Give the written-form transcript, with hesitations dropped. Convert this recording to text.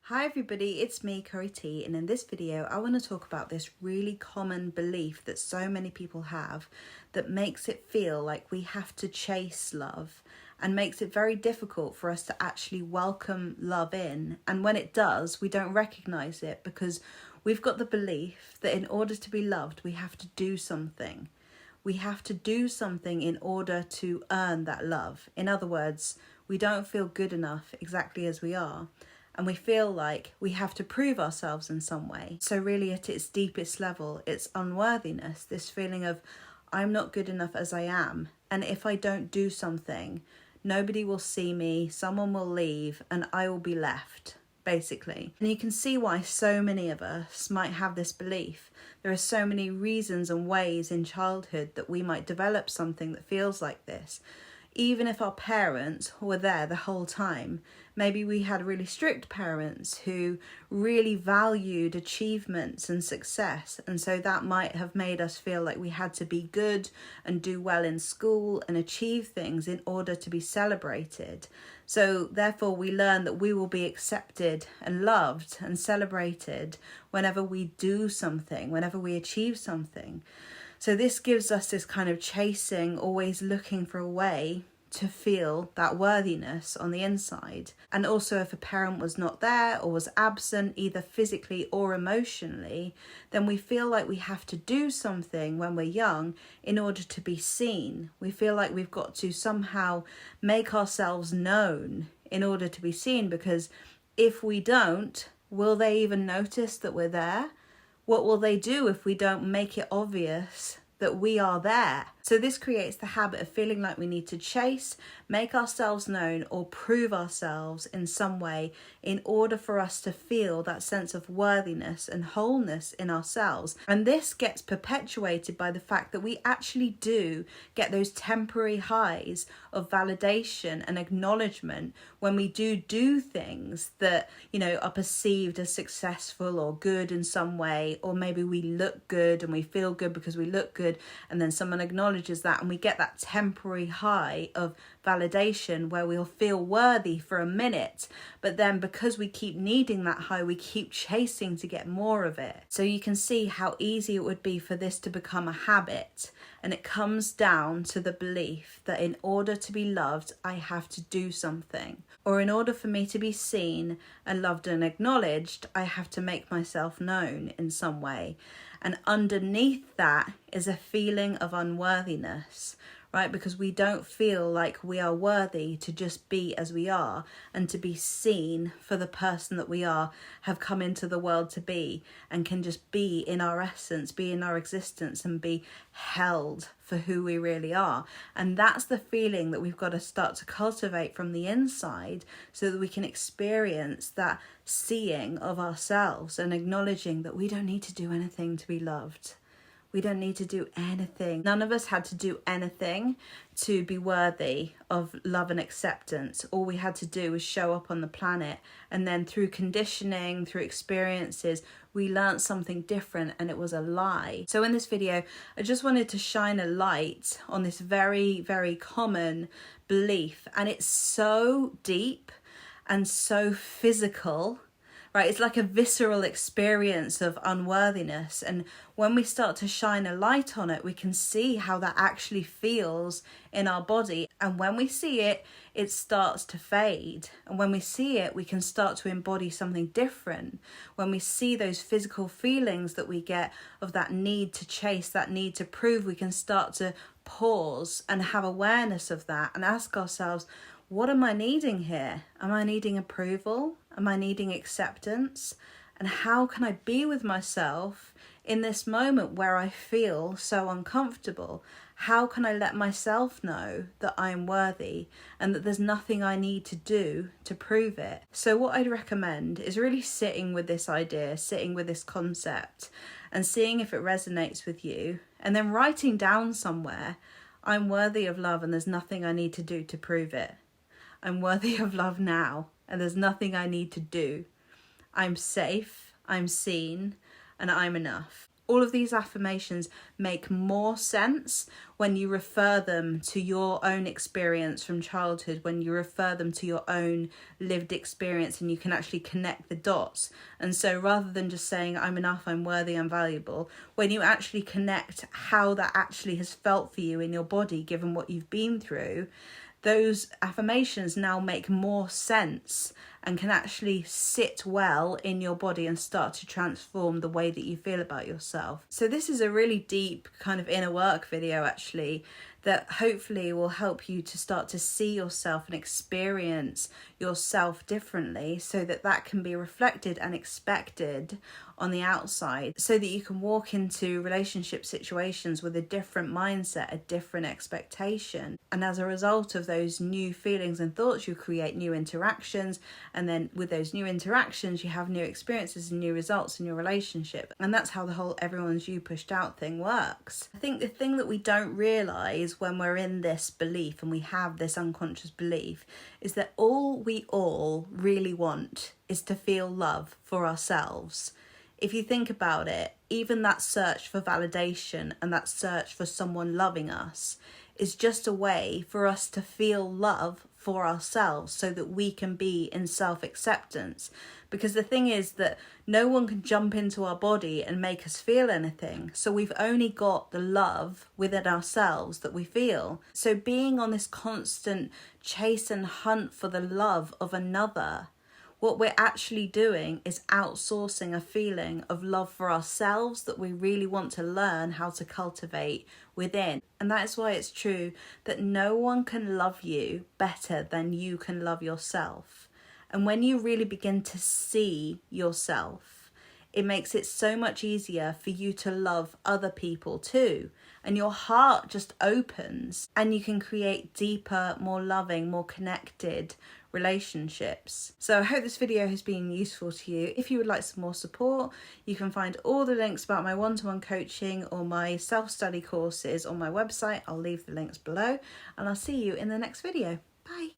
Hi everybody, it's me, Curry T, and in this video I want to talk about this really common belief that so many people have that makes it feel like we have to chase love and makes it very difficult for us to actually welcome love in. And when it does, we don't recognize it because we've got the belief that in order to be loved, we have to do something. We have to do something in order to earn that love. In other words, we don't feel good enough exactly as we are. And we feel like we have to prove ourselves in some way. So really at its deepest level, it's unworthiness, this feeling of I'm not good enough as I am. And if I don't do something, nobody will see me, someone will leave, and I will be left, basically. And you can see why so many of us might have this belief. There are so many reasons and ways in childhood that we might develop something that feels like this. Even if our parents were there the whole time, maybe we had really strict parents who really valued achievements and success. And so that might have made us feel like we had to be good and do well in school and achieve things in order to be celebrated. So therefore we learn that we will be accepted and loved and celebrated whenever we do something, whenever we achieve something. So this gives us this kind of chasing, always looking for a way to feel that worthiness on the inside. And also if a parent was not there or was absent, either physically or emotionally, then we feel like we have to do something when we're young in order to be seen. We feel like we've got to somehow make ourselves known in order to be seen, because if we don't, will they even notice that we're there? What will they do if we don't make it obvious that we are there? So this creates the habit of feeling like we need to chase, make ourselves known, or prove ourselves in some way in order for us to feel that sense of worthiness and wholeness in ourselves. And this gets perpetuated by the fact that we actually do get those temporary highs of validation and acknowledgement when we do things that, are perceived as successful or good in some way, or maybe we look good and we feel good because we look good, and then someone acknowledges that and we get that temporary high of validation where we'll feel worthy for a minute, but then because we keep needing that high, we keep chasing to get more of it. So you can see how easy it would be for this to become a habit, and it comes down to the belief that in order to be loved, I have to do something, or in order for me to be seen and loved and acknowledged, I have to make myself known in some way. And underneath that is a feeling of unworthiness, right? Because we don't feel like we are worthy to just be as we are and to be seen for the person that we are, have come into the world to be, and can just be in our essence, be in our existence, and be held for who we really are. And that's the feeling that we've got to start to cultivate from the inside so that we can experience that seeing of ourselves and acknowledging that we don't need to do anything to be loved. We don't need to do anything. None of us had to do anything to be worthy of love and acceptance. All we had to do was show up on the planet, and then through conditioning, through experiences, we learned something different, and it was a lie. So in this video, I just wanted to shine a light on this very, very common belief, and it's so deep and so physical. Right, it's like a visceral experience of unworthiness, and when we start to shine a light on it, we can see how that actually feels in our body. And when we see it, it starts to fade, and when we see it, we can start to embody something different. When we see those physical feelings that we get of that need to chase, that need to prove, we can start to pause and have awareness of that and ask ourselves, what am I needing here? Am I needing approval? Am I needing acceptance? And how can I be with myself in this moment where I feel so uncomfortable? How can I let myself know that I'm worthy and that there's nothing I need to do to prove it? So what I'd recommend is really sitting with this idea, sitting with this concept, and seeing if it resonates with you, and then writing down somewhere, I'm worthy of love and there's nothing I need to do to prove it. I'm worthy of love now, and there's nothing I need to do. I'm safe, I'm seen, and I'm enough. All of these affirmations make more sense when you refer them to your own experience from childhood, when you refer them to your own lived experience, and you can actually connect the dots. And so rather than just saying, I'm enough, I'm worthy, I'm valuable, when you actually connect how that actually has felt for you in your body, given what you've been through, those affirmations now make more sense and can actually sit well in your body and start to transform the way that you feel about yourself. So this is a really deep kind of inner work video actually, that hopefully will help you to start to see yourself and experience yourself differently, so that that can be reflected and expected on the outside, so that you can walk into relationship situations with a different mindset, a different expectation. And as a result of those new feelings and thoughts, you create new interactions, and then with those new interactions you have new experiences and new results in your relationship. And that's how the whole everyone's you pushed out thing works. I think the thing that we don't realise when we're in this belief and we have this unconscious belief is that all we all really want is to feel love for ourselves. If you think about it, even that search for validation and that search for someone loving us is just a way for us to feel love for ourselves, so that we can be in self-acceptance. Because the thing is that no one can jump into our body and make us feel anything. So we've only got the love within ourselves that we feel. So being on this constant chase and hunt for the love of another, what we're actually doing is outsourcing a feeling of love for ourselves that we really want to learn how to cultivate within. And that is why it's true that no one can love you better than you can love yourself. And when you really begin to see yourself, it makes it so much easier for you to love other people too. And your heart just opens, and you can create deeper, more loving, more connected relationships. So I hope this video has been useful to you. If you would like some more support, you can find all the links about my one-to-one coaching or my self-study courses on my website. I'll leave the links below, and I'll see you in the next video. Bye.